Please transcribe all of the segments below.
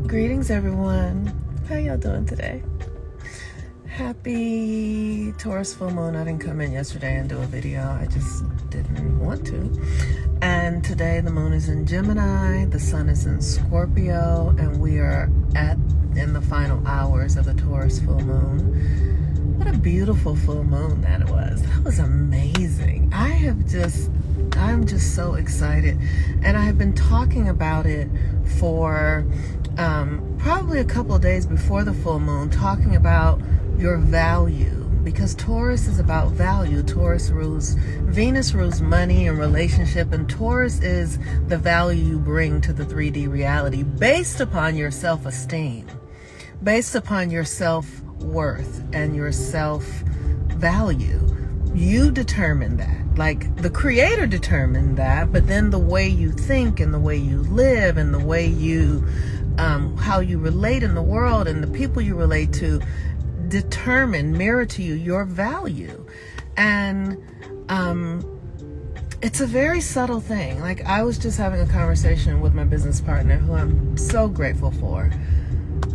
Greetings, everyone. How y'all doing today? Happy Taurus full moon. I didn't come in yesterday and do a video. I just didn't want to. And today the moon is in Gemini, the sun is in Scorpio, and we are in the final hours of the Taurus full moon. What a beautiful full moon that was. That was amazing. I'm just so excited. And I have been talking about it for probably a couple of days before the full moon, talking about your value, because Taurus is about value. Venus rules money and relationship, and Taurus is the value you bring to the 3D reality based upon your self-esteem, based upon your self-worth and your self-value. You determine that. Like, the creator determined that, but then the way you think and the way you live and the way you how you relate in the world and the people you relate to mirror to you your value. And it's a very subtle thing. Like, I was just having a conversation with my business partner, who I'm so grateful for.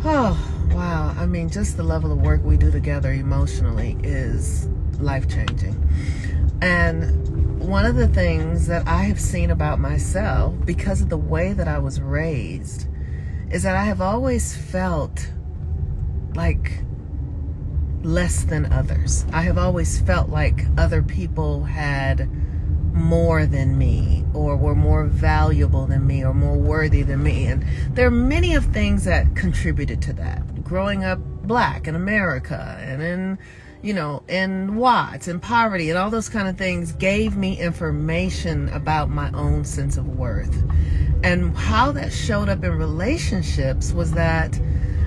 Oh, wow. I mean, just the level of work we do together emotionally is life-changing. And one of the things that I have seen about myself, because of the way that I was raised, is that I have always felt like less than others. I have always felt like other people had more than me, or were more valuable than me, or more worthy than me. And there are many of things that contributed to that. Growing up Black in America, and in Watts and poverty and all those kind of things gave me information about my own sense of worth. And how that showed up in relationships was that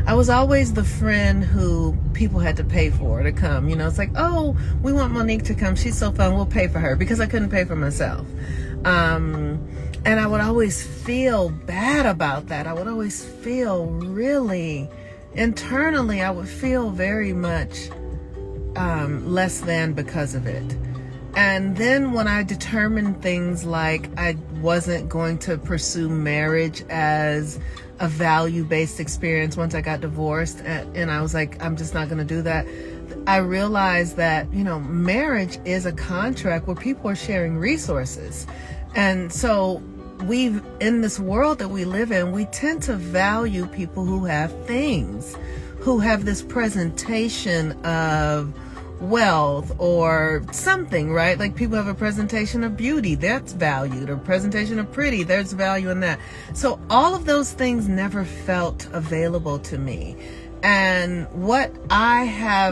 I was always the friend who people had to pay for to come. It's like, oh, we want Monique to come. She's so fun. We'll pay for her, because I couldn't pay for myself. And I would always feel bad about that. I would always feel really, internally, I would feel very much less than because of it. And then when I determined things like I wasn't going to pursue marriage as a value-based experience once I got divorced, and I was like, I'm just not going to do that, I realized that, marriage is a contract where people are sharing resources. And so in this world that we live in, we tend to value people who have things, who have this presentation of wealth or something, right? Like, people have a presentation of beauty, that's valued, or presentation of pretty, there's value in that. So all of those things never felt available to me. And what I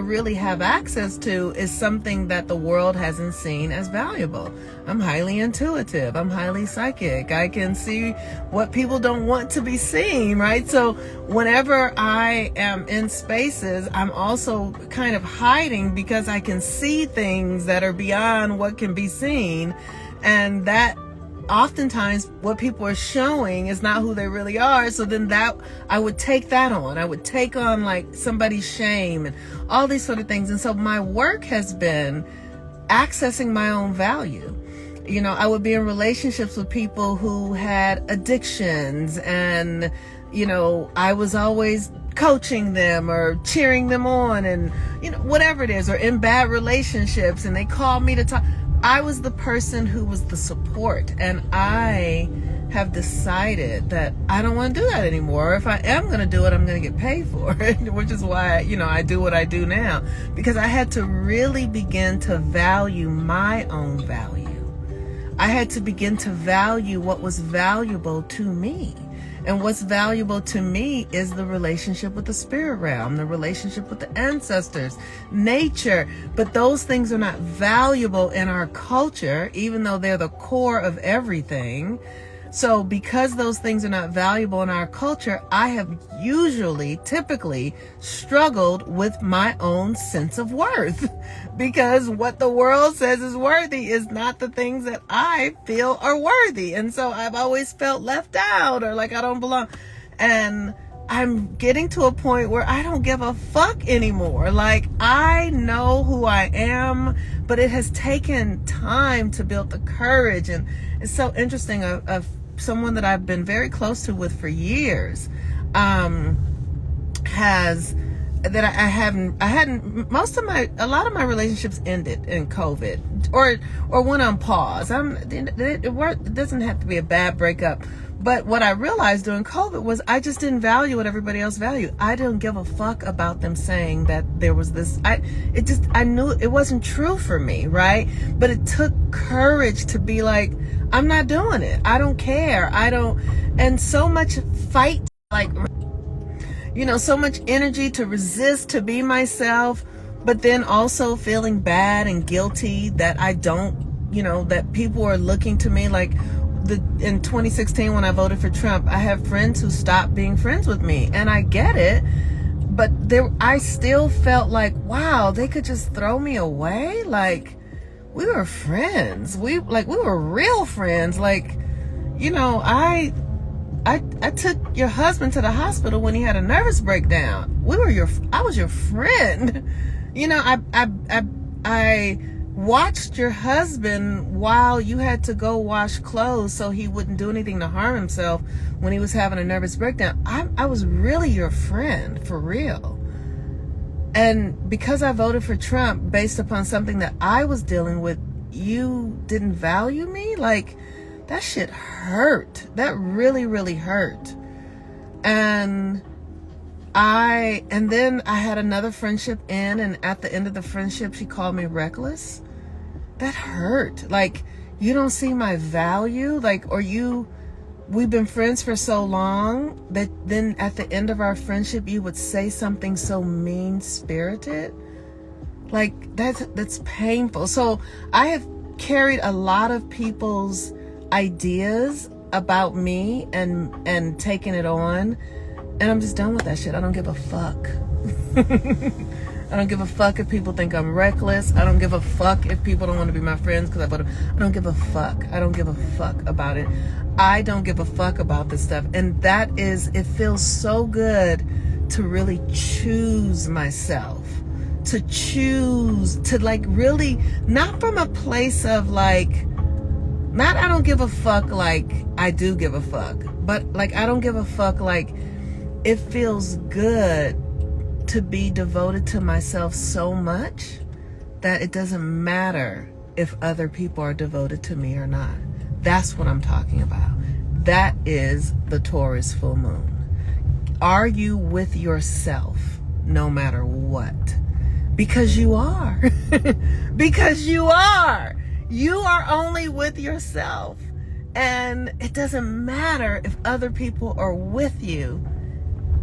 really have access to is something that the world hasn't seen as valuable. I'm highly intuitive. I'm highly psychic. I can see what people don't want to be seen, right? So whenever I am in spaces, I'm also kind of hiding, because I can see things that are beyond what can be seen. And that oftentimes what people are showing is not who they really are. So then I would take that on. I would take on like somebody's shame and all these sort of things. And so my work has been accessing my own value. I would be in relationships with people who had addictions, and, I was always coaching them or cheering them on, and, whatever it is, or in bad relationships, and they called me to talk. I was the person who was the support, and I have decided that I don't want to do that anymore. If I am going to do it, I'm going to get paid for it, which is why, I do what I do now, because I had to really begin to value my own value. I had to begin to value what was valuable to me. And what's valuable to me is the relationship with the spirit realm, the relationship with the ancestors, nature. But those things are not valuable in our culture, even though they're the core of everything. So because those things are not valuable in our culture, I have typically struggled with my own sense of worth, because what the world says is worthy is not the things that I feel are worthy. And so I've always felt left out, or like I don't belong. And I'm getting to a point where I don't give a fuck anymore. Like, I know who I am, but it has taken time to build the courage. And it's so interesting. Someone that I've been very close to with for years, has that I hadn't a lot of my relationships ended in COVID or went on pause. It doesn't have to be a bad breakup, but what I realized during COVID was I just didn't value what everybody else valued. I didn't give a fuck about them saying that there was this. I knew it wasn't true for me, right? But it took courage to be like, I'm not doing it. I don't care. And so much fight, like, so much energy to resist, to be myself, but then also feeling bad and guilty that I don't, that people are looking to me like in 2016 when I voted for Trump, I have friends who stopped being friends with me, and I get it, but I still felt like, wow, they could just throw me away. Like, we were friends. We were real friends. Like, I took your husband to the hospital when he had a nervous breakdown. I was your friend. I watched your husband while you had to go wash clothes so he wouldn't do anything to harm himself when he was having a nervous breakdown. I was really your friend, for real. And because I voted for Trump based upon something that I was dealing with, you didn't value me? Like, that shit hurt. That really, really hurt. And then I had another friendship and at the end of the friendship, she called me reckless. That hurt. Like, you don't see my value, we've been friends for so long that then at the end of our friendship, you would say something so mean-spirited. Like, that's painful. So I have carried a lot of people's ideas about me and taking it on, and I'm just done with that shit. I don't give a fuck. I don't give a fuck if people think I'm reckless. I don't give a fuck if people don't want to be my friends because I don't give a fuck. I don't give a fuck about it. I don't give a fuck about this stuff. And it feels so good to really choose myself, to choose to really, not from a place of not I don't give a fuck like I do give a fuck, but I don't give a fuck like it feels good to be devoted to myself so much that it doesn't matter if other people are devoted to me or not. That's what I'm talking about. That is the Taurus full moon. Are you with yourself no matter what? Because you are. Because you are. You are only with yourself. And it doesn't matter if other people are with you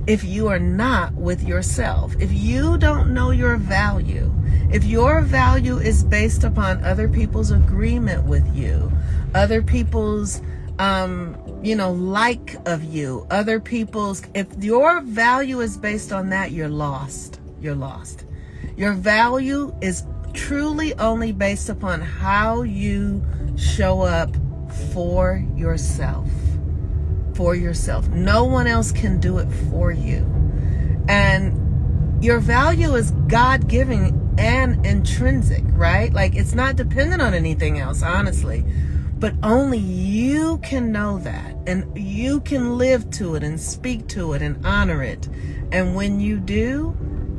if you are not with yourself. If you don't know your value, if your value is based upon other people's agreement with you, other people's like of you, other people's, if your value is based on that, you're lost. You're lost. Your value is truly only based upon how you show up for yourself. For yourself. No one else can do it for you. And your value is God-given and intrinsic, right? It's not dependent on anything else, honestly. But only you can know that, and you can live to it and speak to it and honor it. And when you do,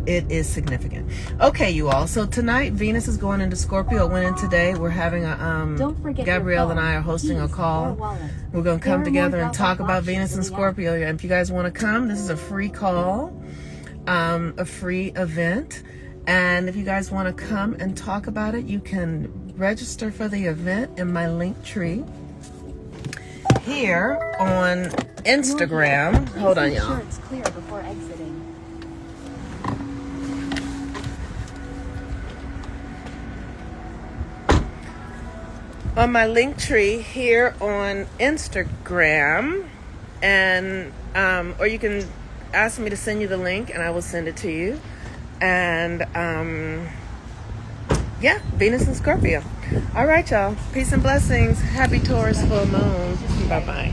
it is significant. Okay, you all. So tonight, Venus is going into Scorpio. It went in today. We're having Gabrielle and I are hosting a call. We're going to come together and talk about Venus and Scorpio. And if you guys want to come, this is a free call, a free event. And if you guys want to come and talk about it, you can register for the event in my link tree here on Instagram. Hold on, y'all. It's clear before exiting. On my link tree here on Instagram, and or you can ask me to send you the link and I will send it to you. And yeah, Venus and Scorpio. All right, y'all. Peace and blessings. Happy Taurus full moon. Bye-bye.